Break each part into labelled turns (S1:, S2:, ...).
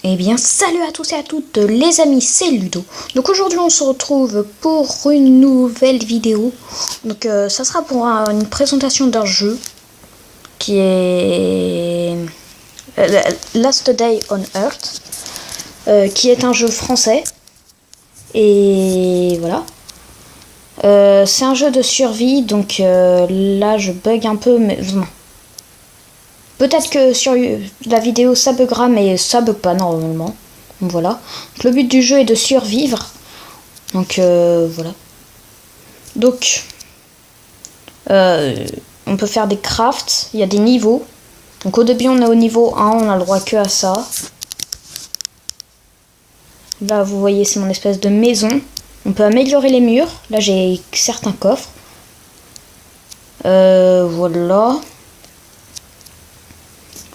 S1: Eh bien, salut à tous et à toutes les amis, c'est Ludo. Donc aujourd'hui on se retrouve pour une nouvelle vidéo. Donc ça sera pour une présentation d'un jeu qui est Last Day on Earth, qui est un jeu français. Et voilà. C'est un jeu de survie, donc là je bug un peu, mais non. Peut-être que sur la vidéo ça buggera, mais ça bug pas normalement. Donc voilà. Donc, le but du jeu est de survivre. Donc voilà. Donc on peut faire des crafts. Il y a des niveaux. Donc au début on est au niveau 1, on a le droit que à ça. Là vous voyez c'est mon espèce de maison. On peut améliorer les murs. Là j'ai certains coffres. Voilà.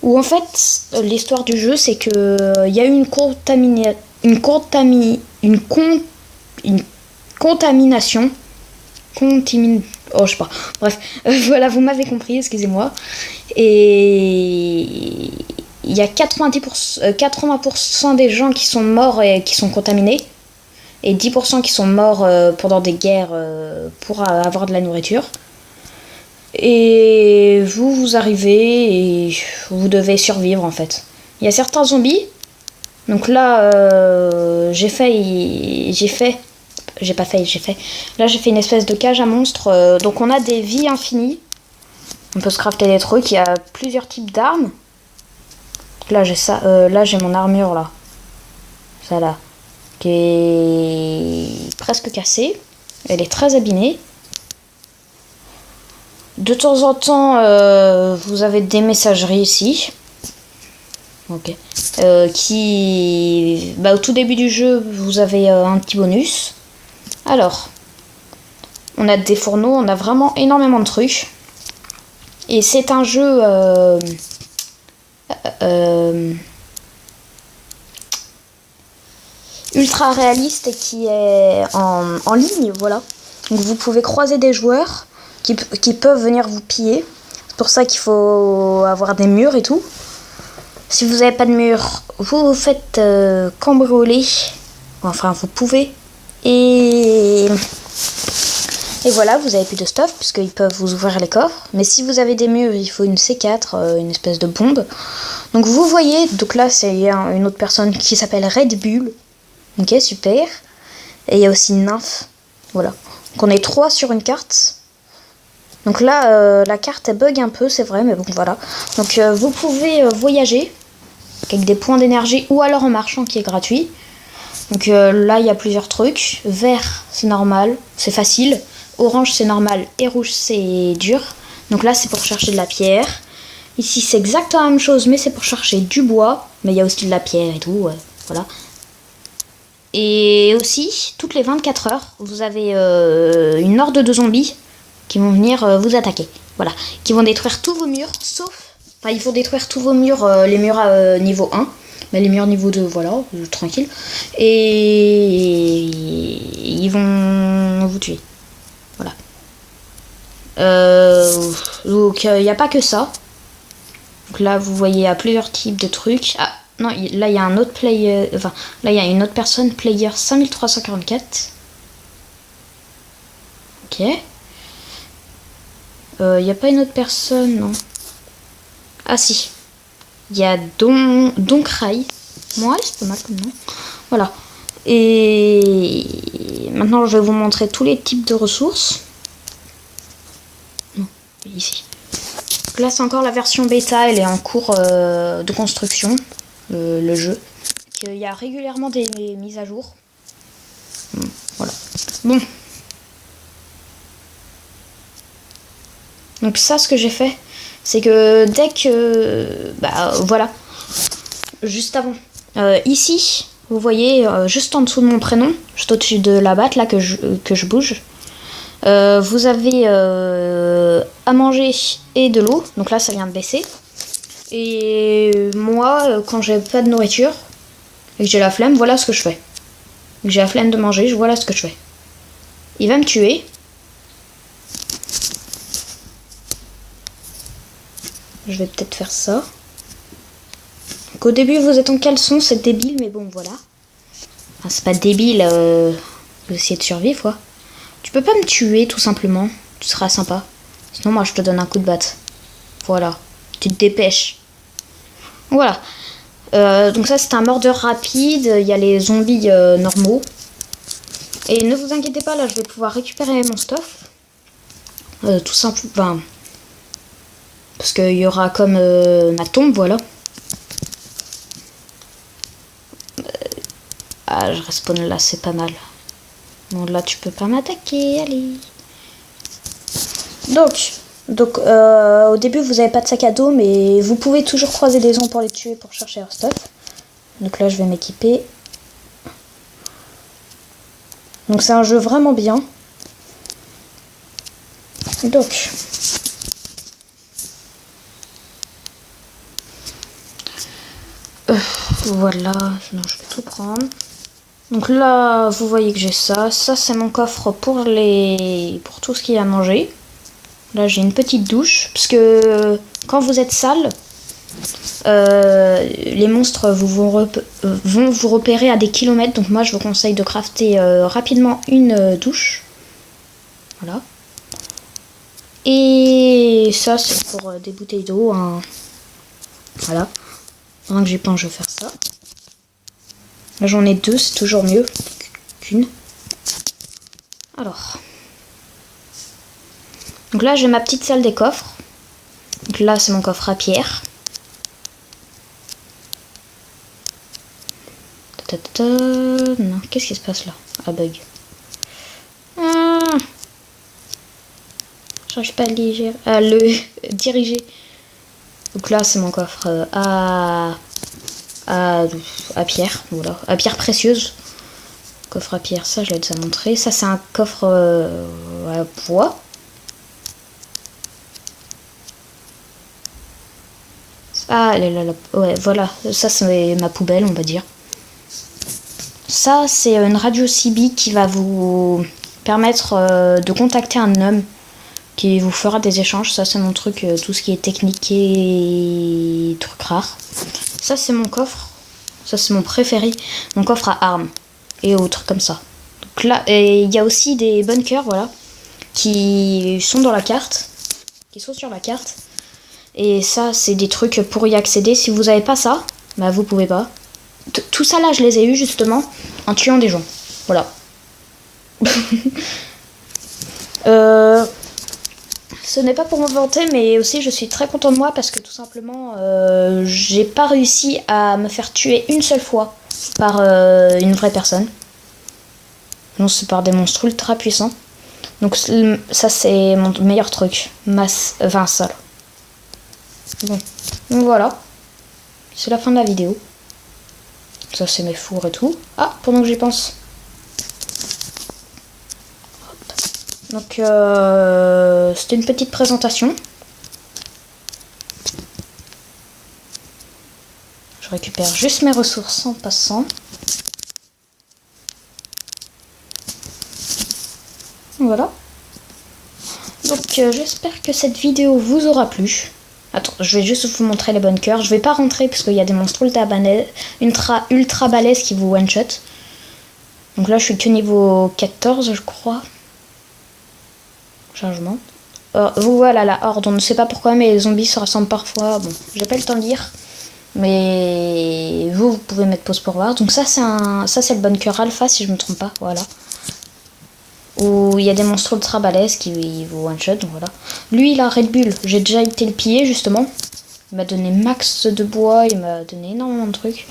S1: Où en fait, l'histoire du jeu, c'est que il y a eu une contamination. Oh, je sais pas. Bref, voilà, vous m'avez compris, excusez-moi. Et il y a 80% des gens qui sont morts et qui sont contaminés. Et 10% qui sont morts pendant des guerres pour avoir de la nourriture. Et vous arrivez et vous devez survivre en fait. Il y a certains zombies. Donc là, j'ai fait. Là, j'ai fait une espèce de cage à monstres. Donc on a des vies infinies. On peut se crafter des trucs. Il y a plusieurs types d'armes. Là, j'ai ça. Là, j'ai mon armure là. Ça là. Qui est presque cassée. Elle est très abîmée. De temps en temps, vous avez des messageries ici. Ok. Au tout début du jeu, vous avez un petit bonus. Alors, on a des fourneaux, on a vraiment énormément de trucs. Et c'est un jeu ultra réaliste et qui est en ligne, voilà. Donc vous pouvez croiser des joueurs qui peuvent venir vous piller. C'est pour ça qu'il faut avoir des murs et tout. Si vous n'avez pas de mur, vous vous faites cambrioler. Enfin, vous pouvez. Et voilà, vous avez plus de stuff puisqu'ils peuvent vous ouvrir les coffres. Mais si vous avez des murs, il faut une C4, une espèce de bombe. Donc vous voyez, donc là c'est une autre personne qui s'appelle Red Bull. Ok, super. Et il y a aussi une nymphe. Voilà. Donc on est 3 sur une carte. Donc là, la carte elle bug un peu, c'est vrai, mais bon, voilà. Donc vous pouvez voyager avec des points d'énergie ou alors en marchant qui est gratuit. Donc là, il y a plusieurs trucs. Vert, c'est normal, c'est facile. Orange, c'est normal. Et rouge, c'est dur. Donc là, c'est pour chercher de la pierre. Ici, c'est exactement la même chose, mais c'est pour chercher du bois. Mais il y a aussi de la pierre et tout, voilà. Et aussi, toutes les 24 heures, vous avez une horde de zombies qui vont venir vous attaquer. Voilà. Qui vont détruire tous vos murs, sauf... Enfin, ils vont détruire tous vos murs, les murs à niveau 1. Mais les murs niveau 2, voilà, tranquille. Et ils vont vous tuer. Voilà. Donc, il n'y a pas que ça. Donc là, vous voyez, il y a plusieurs types de trucs. Ah, non, là, il y a un autre player... Enfin, là, il y a une autre personne, player 5344. Ok. Il n'y a pas une autre personne, non. Ah si. Il y a Donkrai. Ouais, c'est pas mal comme nom. Voilà. Et maintenant, je vais vous montrer tous les types de ressources. Non, ici. Donc là, c'est encore la version bêta. Elle est en cours de construction, le jeu. Il y a régulièrement des mises à jour. Voilà. Bon. Donc ça, ce que j'ai fait, c'est que dès que... voilà. Juste avant. Ici, vous voyez, juste en dessous de mon prénom, juste au-dessus de la batte, là, que je bouge, vous avez à manger et de l'eau. Donc là, ça vient de baisser. Et moi, quand j'ai pas de nourriture, et que j'ai la flemme, voilà ce que je fais. Et que j'ai la flemme de manger, voilà ce que je fais. Il va me tuer. Je vais peut-être faire ça. Qu'au début vous êtes en caleçon, c'est débile, mais bon voilà. Enfin, c'est pas débile, vous essayez de survivre quoi. Tu peux pas me tuer tout simplement, tu seras sympa. Sinon moi je te donne un coup de batte. Voilà, tu te dépêches. Voilà. Donc ça c'est un mordeur rapide, il y a les zombies normaux. Et ne vous inquiétez pas, là je vais pouvoir récupérer mon stuff. Tout simple, enfin, parce qu'il y aura comme ma tombe, voilà. Ah, je respawn là, c'est pas mal. Bon, là, tu peux pas m'attaquer, allez. Donc au début, vous avez pas de sac à dos, mais vous pouvez toujours croiser des gens pour les tuer, pour chercher leur stuff. Donc là, je vais m'équiper. Donc c'est un jeu vraiment bien. Donc... voilà, non, je vais tout prendre. Donc là, vous voyez que j'ai ça. Ça, c'est mon coffre pour tout ce qu'il y a à manger. Là, j'ai une petite douche. Parce que quand vous êtes sale, les monstres vont vous repérer à des kilomètres. Donc moi, je vous conseille de crafter rapidement une douche. Voilà. Et ça, c'est pour des bouteilles d'eau. Hein. Voilà. Pendant que j'y pense, je vais faire ça. Là, j'en ai deux, c'est toujours mieux qu'une. Alors. Donc là, j'ai ma petite salle des coffres. Donc là, c'est mon coffre à pierre. Non, qu'est-ce qui se passe là? Ah, bug. J'arrive pas à le diriger. Donc là, c'est mon coffre à pierre, voilà, à pierre précieuse. Coffre à pierre, ça je l'ai déjà montré. Ça c'est un coffre à bois. Ah, ouais, voilà, ça c'est ma poubelle, on va dire. Ça c'est une radio CB qui va vous permettre de contacter un homme qui vous fera des échanges. Ça c'est mon truc, tout ce qui est technique et trucs rares. Ça c'est mon coffre. Ça c'est mon préféré. Mon coffre à armes et autres comme ça. Donc là, il y a aussi des bunkers, voilà, qui sont dans la carte, qui sont sur la carte. Et ça c'est des trucs pour y accéder. Si vous avez pas ça, bah vous pouvez pas. Tout ça là, je les ai eu justement en tuant des gens. Voilà. Ce n'est pas pour me vanter, mais aussi je suis très content de moi parce que tout simplement, j'ai pas réussi à me faire tuer une seule fois par une vraie personne. Non, c'est par des monstres ultra puissants. Donc ça c'est mon meilleur truc. Enfin ça. Bon, donc voilà. C'est la fin de la vidéo. Ça c'est mes fours et tout. Ah, pendant que j'y pense. Donc c'était une petite présentation. Je récupère juste mes ressources en passant. Voilà. Donc j'espère que cette vidéo vous aura plu. Attends, je vais juste vous montrer les bunkers. Je vais pas rentrer parce qu'il y a des monstres ultra balèzes qui vous one shot. Donc là je suis que niveau 14 je crois. Changement. Vous voilà la horde, on ne sait pas pourquoi mais les zombies se rassemblent parfois. Bon, j'ai pas le temps de lire. Mais vous pouvez mettre pause pour voir. Donc ça c'est le bunker alpha si je me trompe pas, voilà. Où il y a des monstres ultra balèzes qui vous one shot, donc voilà. Lui il a Red Bull, j'ai déjà été le piller justement. Il m'a donné max de bois, il m'a donné énormément de trucs.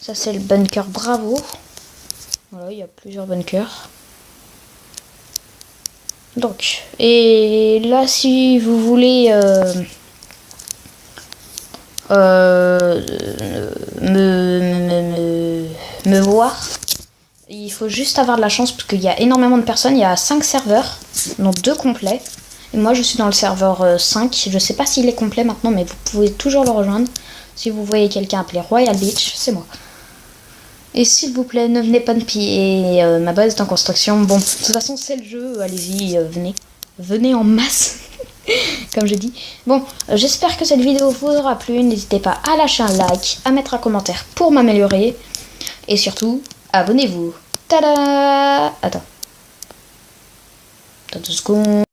S1: Ça c'est le bunker Bravo. Voilà, il y a plusieurs bunkers. Donc, et là si vous voulez me voir, il faut juste avoir de la chance parce qu'il y a énormément de personnes. Il y a 5 serveurs, dont 2 complets. Et moi je suis dans le serveur 5. Je sais pas s'il est complet maintenant, mais vous pouvez toujours le rejoindre. Si vous voyez quelqu'un appelé Royal Beach, c'est moi. Et s'il vous plaît, ne venez pas me piller. Ma base est en construction. Bon, de toute façon, c'est le jeu. Allez-y, venez. Venez en masse. Comme je dis. Bon, j'espère que cette vidéo vous aura plu. N'hésitez pas à lâcher un like, à mettre un commentaire pour m'améliorer. Et surtout, abonnez-vous. Tada! Attends 2 secondes.